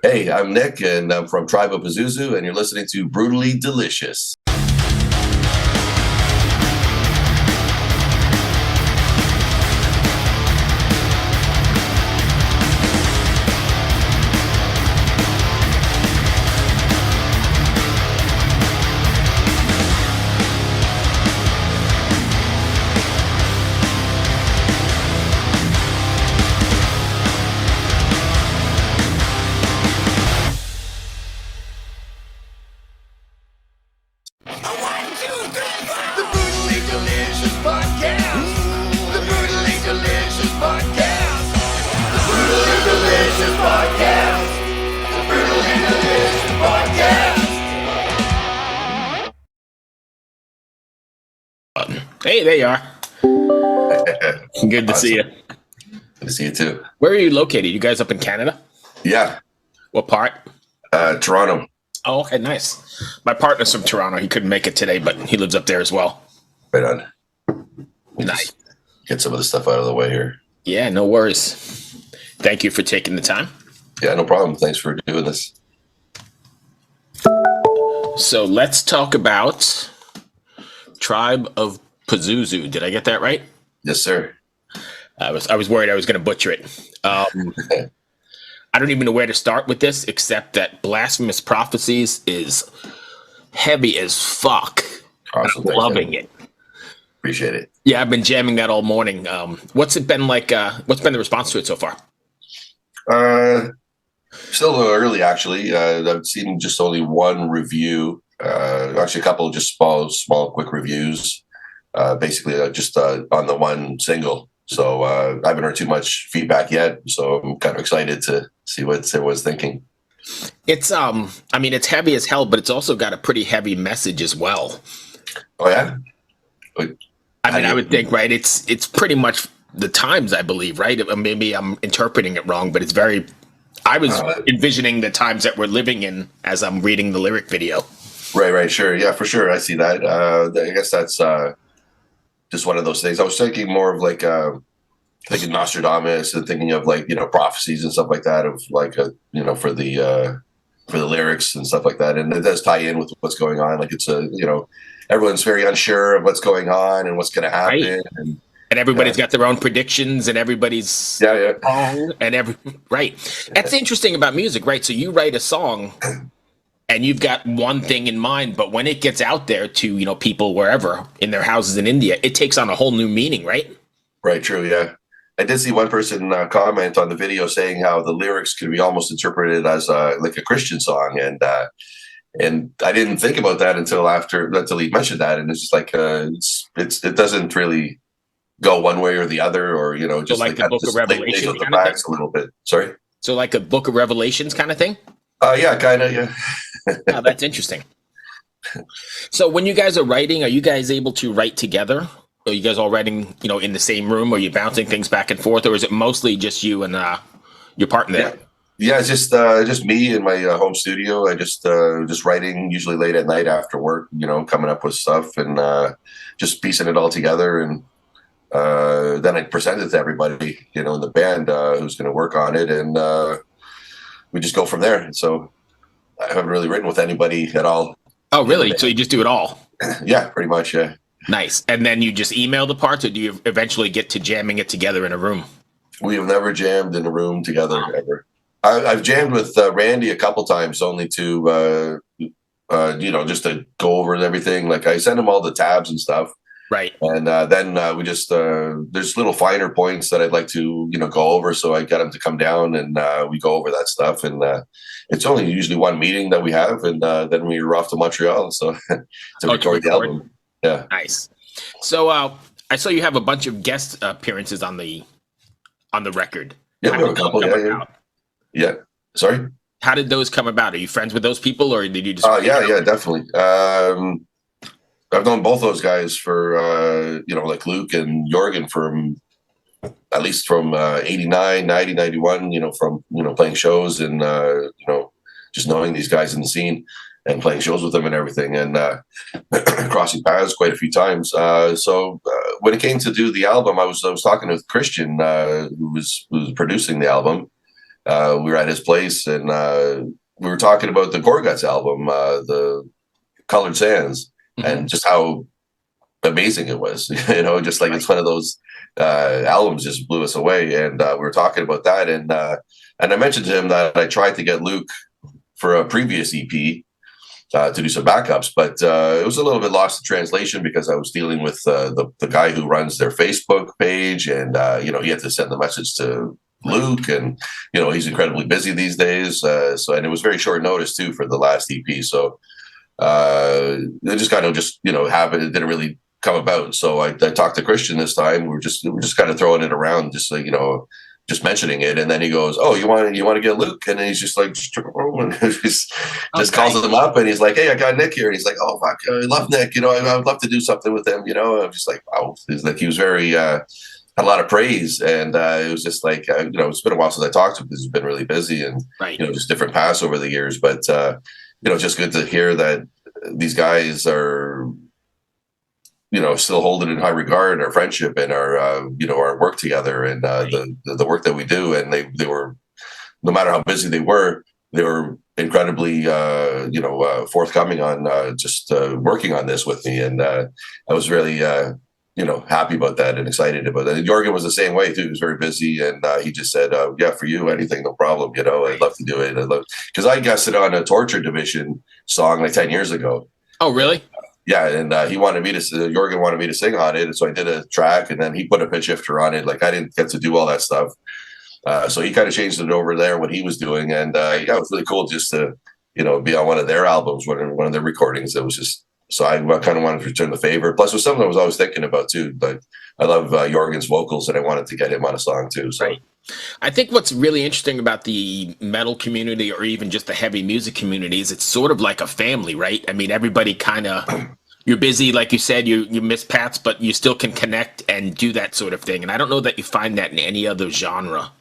Hey, I'm Nick, and I'm from Tribe of Pazuzu, and you're listening to Brutally Delicious. Hey, there you are. Good to see you. Good to see you too. Where are you located? You guys up in Canada? Yeah. What part? Toronto. Oh, okay, nice. My partner's from Toronto. He couldn't make it today, but he lives up there as well. Right on. Nice. Get some of the stuff out of the way here. Yeah, no worries. Thank you for taking the time. Yeah, no problem. Thanks for doing this. So let's talk about Tribe of Pazuzu. Did I get that right? Yes, sir. I was worried I was going to butcher it. I don't even know where to start with this, except that Blasphemous Prophecies is heavy as fuck. Awesome. I'm loving it. Appreciate it. Yeah, I've been jamming that all morning. What's it been like? What's been the response to it so far? Still a little early, actually. I've seen just only one review. Actually, a couple of just small, quick reviews. Basically, just on the one single. So I haven't heard too much feedback yet. So I'm kind of excited to see what everyone's thinking. It's I mean, it's heavy as hell, but it's also got a pretty heavy message as well. Oh yeah. I would think, right? It's pretty much the times, I believe, right? Maybe I'm interpreting it wrong, but it's very. I was envisioning the times that we're living in as I'm reading the lyric video. Right, sure, yeah, for sure. I see that. I guess that's just one of those things. I was thinking more of like thinking Nostradamus and thinking of like prophecies and stuff like that of like for the lyrics and stuff like that, and it does tie in with what's going on. Like it's everyone's very unsure of what's going on and what's going to happen. Right. And everybody's got their own predictions, and everybody's wrong, and right. That's interesting about music, right? So you write a song, and you've got one thing in mind, but when it gets out there to people wherever in their houses in India, it takes on a whole new meaning, right? Right. True. Yeah. I did see one person comment on the video saying how the lyrics could be almost interpreted as like a Christian song, and I didn't think about that until he mentioned that, and it's just like it doesn't really go one way or the other, or just so like the Book of Revelations the facts a little bit. Sorry. So like a Book of Revelations kind of thing. Yeah, kind of. Yeah. Oh, that's interesting. So when you guys are writing, are you guys able to write together? Are you guys all writing, in the same room? Or are you bouncing things back and forth, or is it mostly just you and your partner there? Yeah, it's just me in my home studio. I just writing usually late at night after work. Coming up with stuff and just piecing it all together, and then I present it to everybody, in the band who's going to work on it, and we just go from there. So I haven't really written with anybody at all. Oh, really? So you just do it all? Yeah, pretty much. Yeah. Nice. And then you just email the parts, or do you eventually get to jamming it together in a room? We have never jammed in a room together ever. I've jammed with Randy a couple times, only to just to go over everything. Like I send him all the tabs and stuff. Right. And then we just there's little finer points that I'd like to go over, so I got him to come down and we go over that stuff. And it's only usually one meeting that we have, and then we're off to Montreal, so to record the album. Yeah. Nice. So I saw you have a bunch of guest appearances on the record. Yeah, we have a couple. Yeah. Sorry. How did those come about? Are you friends with those people, or did you just? Yeah, definitely. I've known both those guys for, like Luc and Jorgen from at least from 89, 90, 91, from, playing shows and, just knowing these guys in the scene and playing shows with them and everything, and crossing paths quite a few times. So when it came to do the album, I was talking with Christian, who was producing the album. we were at his place, and we were talking about the Gorguts album, the Colored Sands, and just how amazing it was. Just like it's one of those albums just blew us away. And we were talking about that, and I mentioned to him that I tried to get Luc for a previous EP to do some backups, but it was a little bit lost in translation because I was dealing with the guy who runs their Facebook page, and he had to send the message to Luc, and he's incredibly busy these days. And it was very short notice too for the last EP, so it just kind of happened. It didn't really come about. So I talked to Christian this time. We were just kind of throwing it around, just like, just mentioning it, and then he goes, "Oh, you want to get Luc?" And then he's just like, just calls him up, and he's like, "Hey, I got Nick here." And he's like, "Oh, fuck, I love Nick. I would love to do something with him." I'm just like, wow. He's like, he was very had a lot of praise, and it was just like, it's been a while since I talked to him because he's been really busy, and just different paths over the years. But just good to hear that these guys are still holding in high regard our friendship and our work together, and the work that we do. And they were, no matter how busy they were incredibly forthcoming on just working on this with me, and I was really happy about that and excited about that. And Jorgen was the same way too. He was very busy, and he just said, "Yeah, for you, anything, no problem. I'd love to do it. Because I guested on a Torture Division song like 10 years ago." Oh, really? Yeah, and Jorgen wanted me to sing on it, and so I did a track, and then he put a pitch shifter on it. Like, I didn't get to do all that stuff, so he kind of changed it over there what he was doing, and it was really cool just to be on one of their albums, one of their recordings. It was just, so I kind of wanted to return the favor. Plus, it was something I was always thinking about too. Like, I love Jorgen's vocals, and I wanted to get him on a song too. So. Right. I think what's really interesting about the metal community, or even just the heavy music community, is it's sort of like a family, right? I mean, everybody kind of, you're busy, like you said, you miss Pats, but you still can connect and do that sort of thing. And I don't know that you find that in any other genre.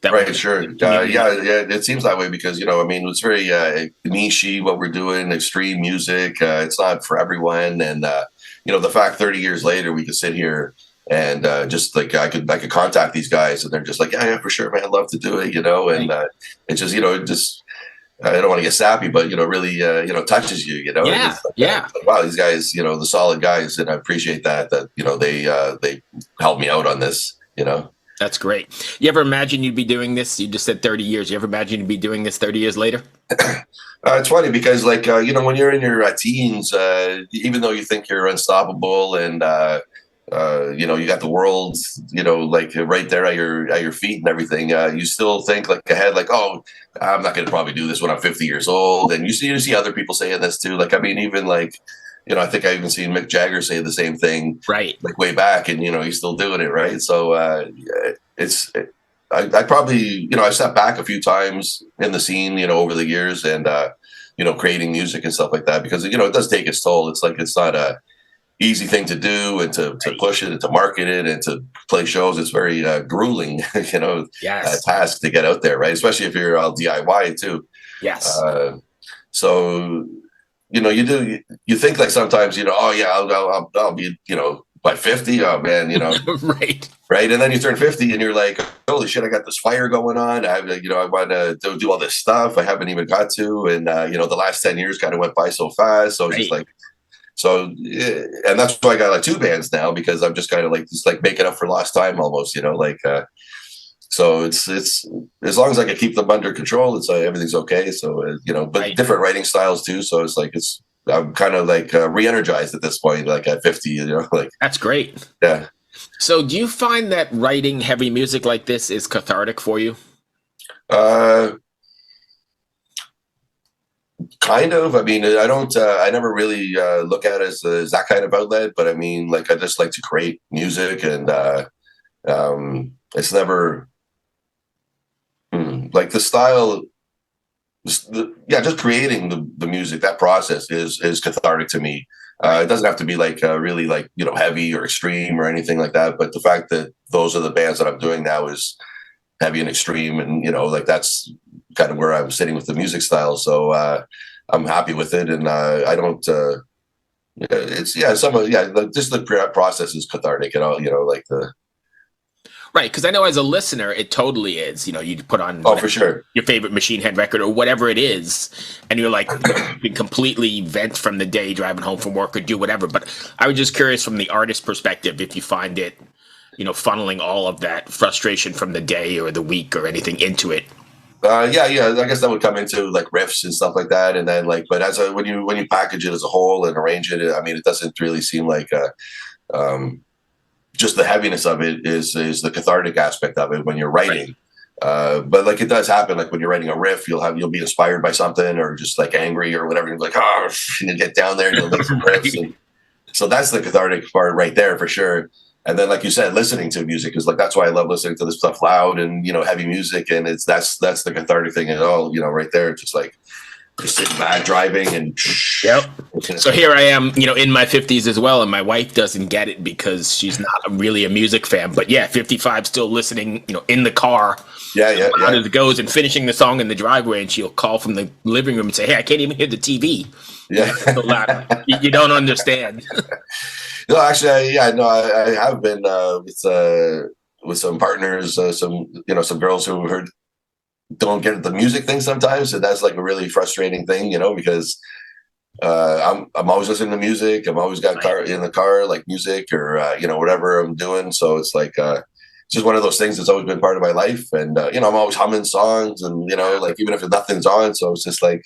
Right, sure. It seems that way because, it's very niche-y what we're doing, extreme music. It's not for everyone. And, the fact 30 years later we could sit here and just like I could contact these guys, and they're just like, yeah, for sure, man, I'd love to do it, and it's just, I don't want to get sappy, but really touches you, Yeah, like, wow, these guys, the solid guys, and I appreciate that they helped me out on this. That's great. You ever imagine you'd be doing this? You just said 30 years. You ever imagine you'd be doing this 30 years later? It's funny because, like, when you're in your teens, even though you think you're unstoppable and you got the world, like right there at your feet and everything, you still think like ahead, like, oh, I'm not going to probably do this when I'm 50 years old. And you see other people saying this too. Like, I mean, even like, I think I even seen Mick Jagger say the same thing, right? Like way back, and he's still doing it, right? So I probably I sat back a few times in the scene, over the years, and creating music and stuff like that, because it does take its toll. It's like it's not a easy thing to do, and to push it and to market it and to play shows. It's very grueling, task to get out there, right? Especially if you're all DIY too. Yes. So. You think like sometimes, oh yeah, I'll be, by 50, oh man, right. And then you turn 50 and you're like, holy shit, I got this fire going on. I want to do all this stuff I haven't even got to. And, the last 10 years kind of went by so fast. So it's just like, and that's why I got like 2 bands now, because I'm just kind of like making up for lost time almost, so it's as long as I can keep them under control, it's everything's okay. So but different writing styles too. So it's like I'm kind of like re-energized at this point, like at 50. Like that's great. Yeah. So do you find that writing heavy music like this is cathartic for you? Kind of. I mean, I don't. I never really look at it as that kind of outlet. But I mean, like, I just like to create music, and it's never. Like the style, just creating the music, that process is cathartic to me. It doesn't have to be like really like heavy or extreme or anything like that. But the fact that those are the bands that I'm doing now is heavy and extreme, and like that's kind of where I'm sitting with the music style. So I'm happy with it, and I don't. It's just the process is cathartic, like the. Right, because I know as a listener, it totally is. You know, you put on Oh, for sure. your favorite Machine Head record or whatever it is, and you're like, you can completely vent from the day driving home from work or do whatever. But I was just curious from the artist perspective if you find it, you know, funneling all of that frustration from the day or the week or anything into it. Yeah. I guess that would come into like riffs and stuff like that, and then like, but when you package it as a whole and arrange it, I mean, it doesn't really seem like just the heaviness of it is the cathartic aspect of it when you're writing. But like it does happen, like when you're writing a riff, you'll be inspired by something or just like angry or whatever. You're like, oh, and you get down there and you'll make some riffs. And so that's the cathartic part right there for sure. And then, like you said, listening to music is like that's why I love listening to this stuff loud and heavy music, and that's the cathartic thing at all, right there. It's just like just sitting back driving and yep. So here I am, in my 50s as well, and my wife doesn't get it because she's not really a music fan. But yeah, 55 still listening, in the car. Yeah. As it goes and finishing the song in the driveway, and she'll call from the living room and say, "Hey, I can't even hear the TV." Yeah, so loud. You don't understand. No, actually, I have been with some partners, some girls who don't get the music thing sometimes, and that's like a really frustrating thing, because I'm always listening to music. I'm always got in the car like music or whatever I'm doing. So it's like it's just one of those things that's always been part of my life, and I'm always humming songs, and like even if nothing's on, so it's just like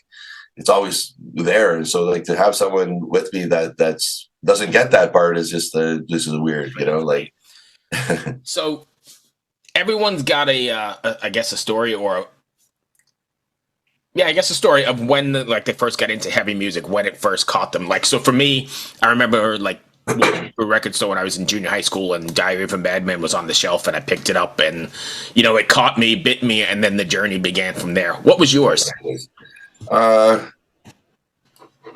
it's always there. And so like to have someone with me that's doesn't get that part is just this is weird, like. So everyone's got I guess a story or a story of when they first got into heavy music, when it first caught them. Like, so for me, I remember like a record store when I was in junior high school, and Diary of a Madman was on the shelf, and I picked it up, and it caught me, bit me, and then the journey began from there. What was yours?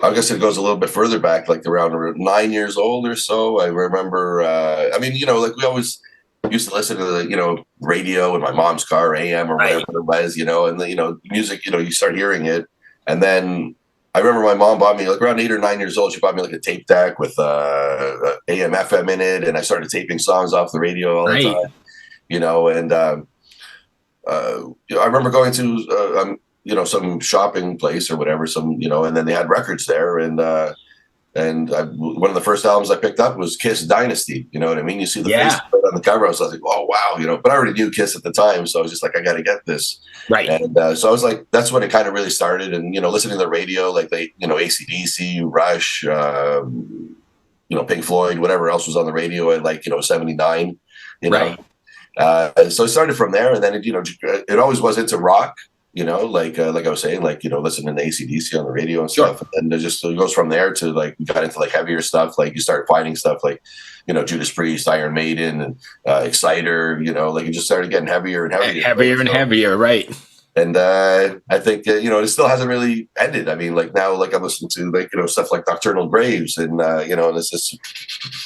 I guess it goes a little bit further back, like around 9 years old or so. I remember, like we always used to listen to the, radio in my mom's car, AM or whatever it was, and the, music, you start hearing it. And then I remember my mom bought me, like around 8 or 9 years old, she bought me like a tape deck with AM, FM in it. And I started taping songs off the radio all the time, and I remember going to, some shopping place or whatever, and then they had records there. And one of the first albums I picked up was Kiss Dynasty. You know what I mean? You see the face on the cover. I was like, oh, wow, but I already knew Kiss at the time. So I was just like, I got to get this. Right. And so I was like, that's when it kind of really started. And, listening to the radio, like AC/DC, Rush, Pink Floyd, whatever else was on the radio at like, 79, Right. So it started from there. And then, it always was into rock. Like I was saying, like, listening to AC/DC on the radio and stuff. And it goes from there to like, we got into like heavier stuff. Like you start finding stuff like, Judas Priest, Iron Maiden, and Exciter, like it just started getting heavier and heavier. Heavier, right. And I think, it still hasn't really ended. I mean, like now, like I'm listening to like, stuff like Nocturnal Graves and, and it's just,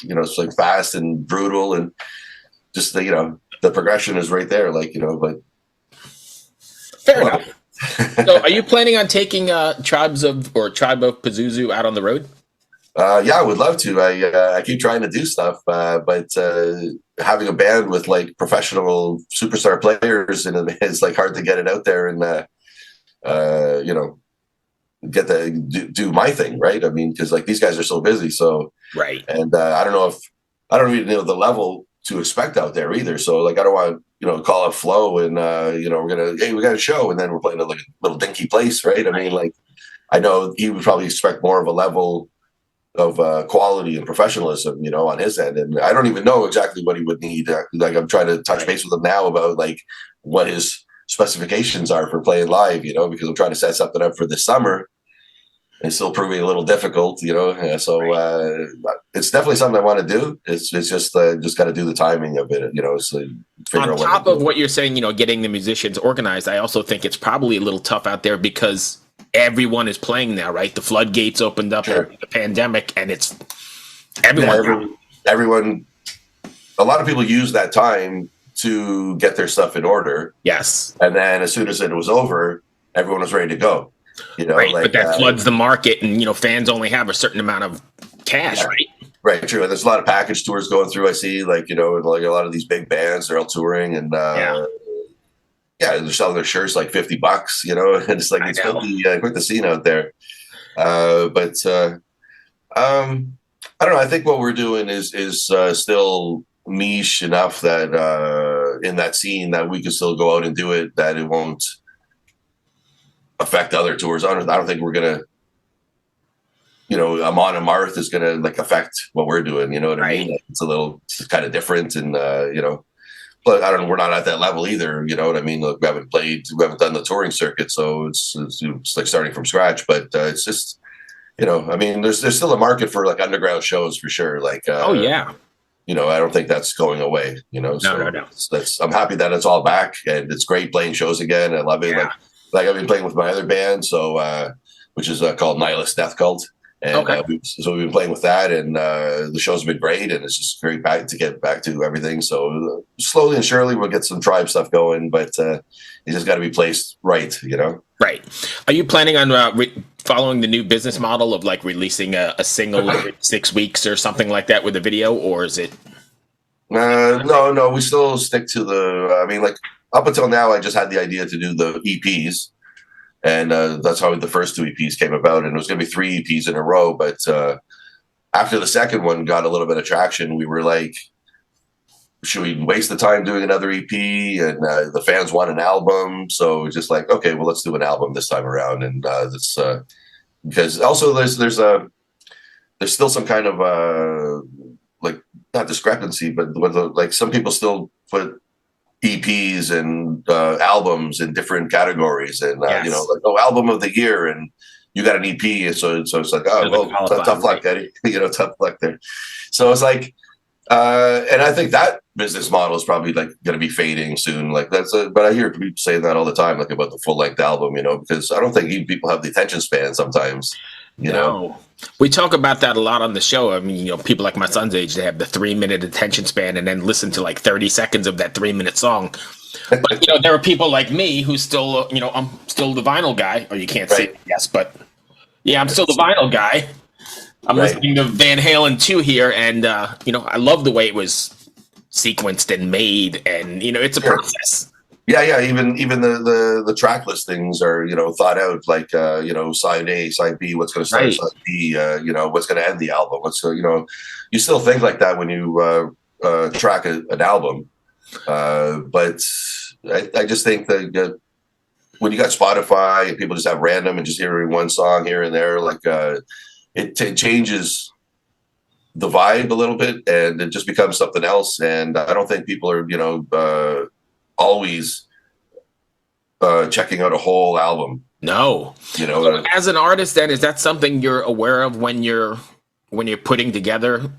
it's like fast and brutal and just, the progression is right there. Like, but. Fair enough. So, are you planning on taking Tribe of Pazuzu out on the road? Yeah, I would love to. I keep trying to do stuff, but having a band with like professional superstar players and it's like hard to get it out there and get do my thing, right? I mean, because like these guys are so busy. So right, and I don't even know the level to expect out there either. So like I don't want call up Flo and we got a show and then we're playing a like little dinky place, right? I mean, like I know he would probably expect more of a level of quality and professionalism, on his end, and I don't even know exactly what he would need. Like I'm trying to touch base with him now about like what his specifications are for playing live, because I'm trying to set something up for this summer. It's still proving a little difficult, so it's definitely something I want to do. It's just got to do the timing of it, so on top of what you're saying, getting the musicians organized, I also think it's probably a little tough out there because everyone is playing now, right? The floodgates opened up in the pandemic, and it's everyone. Everyone. A lot of people use that time to get their stuff in order. Yes, and then as soon as it was over, everyone was ready to go. Right, like, but that floods the market, and fans only have a certain amount of cash, right? Right, true. And there's a lot of package tours going through. I see, like, like a lot of these big bands, they're all touring, and Yeah. yeah, they're selling their shirts like $50, and it's like it's quite the scene out there. But I don't know. I think what we're doing is still niche enough that in that scene that we can still go out and do it, that it won't affect other tours. I don't think we're gonna, Amon Amarth is gonna like affect what we're doing. You know what I mean? It's kind of different, and but I don't know. We're not at that level either. You know what I mean? Look, we haven't done the touring circuit, so it's like starting from scratch. But it's just, I mean, there's still a market for like underground shows for sure. Like, oh yeah, I don't think that's going away. No. I'm happy that it's all back, and it's great playing shows again. I love it. Yeah. Like I've been playing with my other band, so which is called Nihilist Death Cult. And we've been playing with that, and the show's been great, and it's just great to get back to everything. So slowly and surely we'll get some tribe stuff going, but it just got to be placed right, Right. Are you planning on following the new business model of like releasing a single every 6 weeks or something like that with a video, or is it? No, we still stick to I mean, like up until now, I just had the idea to do the EPs. And that's how the first 2 EPs came about. And it was going to be 3 EPs in a row. But after the second one got a little bit of traction, we were like, should we waste the time doing another EP? And the fans want an album. So just like, okay, well, let's do an album this time around. And that's because also there's still some kind of like, not discrepancy, but like some people still put EPs and albums in different categories, and like, album of the year, and you got an EP, so it's like, oh well, tough luck, Eddie. Tough luck there. So it's like, and I think that business model is probably like going to be fading soon. Like but I hear people saying that all the time, like about the full length album, because I don't think even people have the attention span sometimes. No. We talk about that a lot on the show. I mean, people like my son's age, they have the 3-minute attention span and then listen to like 30 seconds of that 3-minute song. But, there are people like me who still, I'm still the vinyl guy, or you can't say it, yes, but yeah, I'm still the vinyl guy. I'm listening to Van Halen 2 here, and, I love the way it was sequenced and made, and, it's a process. Yeah. Even the track listings are, thought out, like, side A, side B, what's going to start side B, what's going to end the album. You still think like that when you track an album. But I just think that when you got Spotify and people just have random and just hearing one song here and there, like it changes the vibe a little bit, and it just becomes something else. And I don't think people are, always checking out a whole album. No. So as an artist, then, is that something you're aware of when you're putting together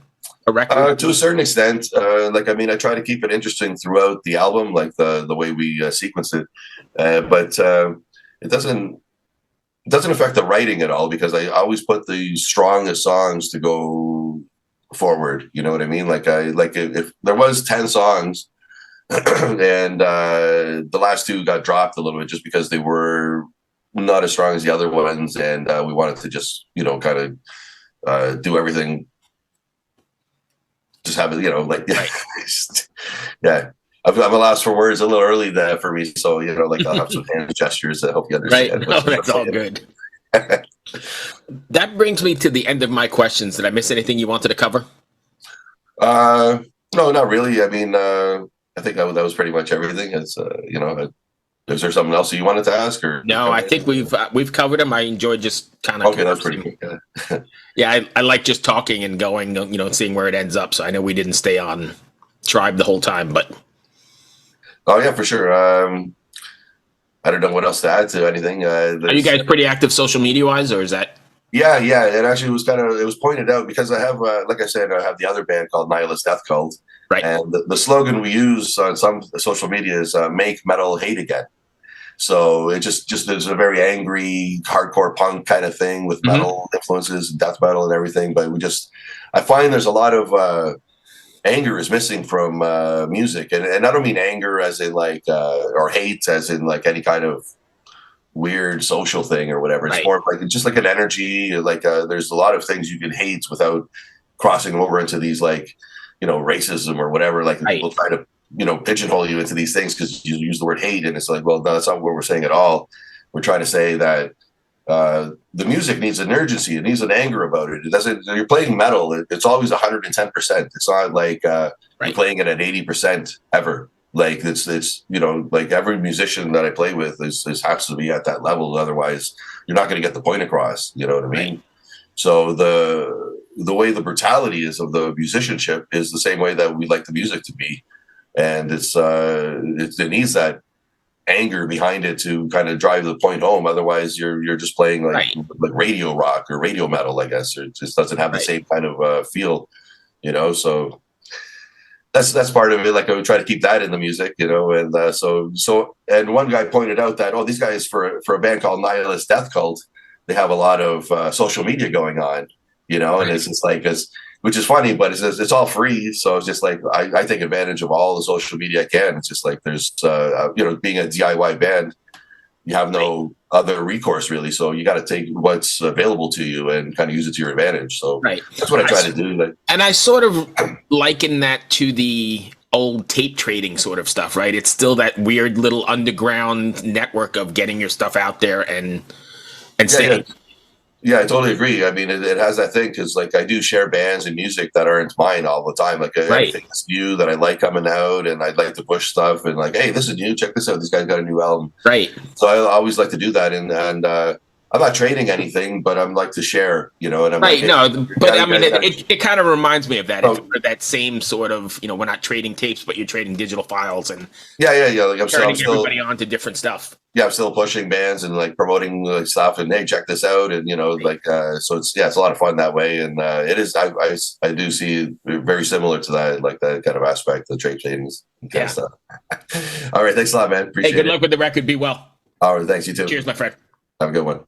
a record? To a certain extent. Like, I mean, I try to keep it interesting throughout the album, like the way we sequence it. But it doesn't affect the writing at all, because I always put the strongest songs to go forward. You know what I mean? Like if there was 10 songs, and the last 2 got dropped a little bit just because they were not as strong as the other ones, and we wanted to just kind of do everything, just have it, like yeah. I'm a loss for words a little early there for me, so like I'll have some hand gestures. I hope you understand. No, that's all good. That brings me to the end of my questions. Did I miss anything you wanted to cover? No, not really. I mean, I think that was pretty much everything. It's is there something else you wanted to ask, or no? I think we've covered them. I enjoyed just kind of that's pretty good. Yeah, I like just talking and going, seeing where it ends up. So I know we didn't stay on Tribe the whole time, but oh yeah, for sure. I don't know what else to add to anything. Are you guys pretty active social media wise, or is that? Yeah. And actually, it was pointed out because I have, like I said, I have the other band called Nihilist Death Cult. Right. And the slogan we use on some social media is "Make metal hate again." So it just is a very angry, hardcore punk kind of thing with metal influences, death metal and everything. But I find there's a lot of anger is missing from music, and I don't mean anger as in like or hate as in like any kind of weird social thing or whatever. It's more like just like an energy. Like there's a lot of things you can hate without crossing over into these like, racism or whatever. Like Right. people try to, pigeonhole you into these things because you use the word hate, and it's like, well, no, that's not what we're saying at all. We're trying to say that the music needs an urgency. It needs an anger about it. It doesn't. You're playing metal. It's always 110%. It's not like you're playing it at 80% ever. Like it's like every musician that I play with is has to be at that level. Otherwise, you're not going to get the point across. You know what I mean? Right. So the way the brutality is of the musicianship is the same way that we like the music to be, and it needs that anger behind it to kind of drive the point home. Otherwise, you're just playing like radio rock or radio metal, I guess. It just doesn't have the same kind of feel, So that's part of it. Like I would try to keep that in the music, And and one guy pointed out that these guys for a band called Nihilist Death Cult, they have a lot of social media going on, and it's just like which is funny, but it's all free. So it's just like I take advantage of all the social media I can. It's just like there's being a DIY band, you have no other recourse really. So you got to take what's available to you and kind of use it to your advantage. So that's what I try to do. And I sort of liken that to the old tape trading sort of stuff, right? It's still that weird little underground network of getting your stuff out there and staying. Yeah, I totally agree. I mean, it has that thing because, like, I do share bands and music that aren't mine all the time. Like, anything that's new that I like coming out, and I'd like to push stuff. And like, hey, this is new. Check this out. This guy's got a new album. Right. So I always like to do that, and I'm not trading anything, but I'm like to share. And I'm right. Like, hey, no, but I mean, it kind of reminds me of that. It's that same sort of, we're not trading tapes, but you're trading digital files and yeah. Like I'm turning still everybody on to different stuff. Yeah, I'm still pushing bands and like promoting like stuff and hey, check this out, and so it's a lot of fun that way, and it is. I do see very similar to that, like that kind of aspect, the trade tradings kind of stuff. All right, thanks a lot, man. Appreciate it. Hey, good luck with the record. Be well. All right, thanks. You too. Cheers, my friend. Have a good one.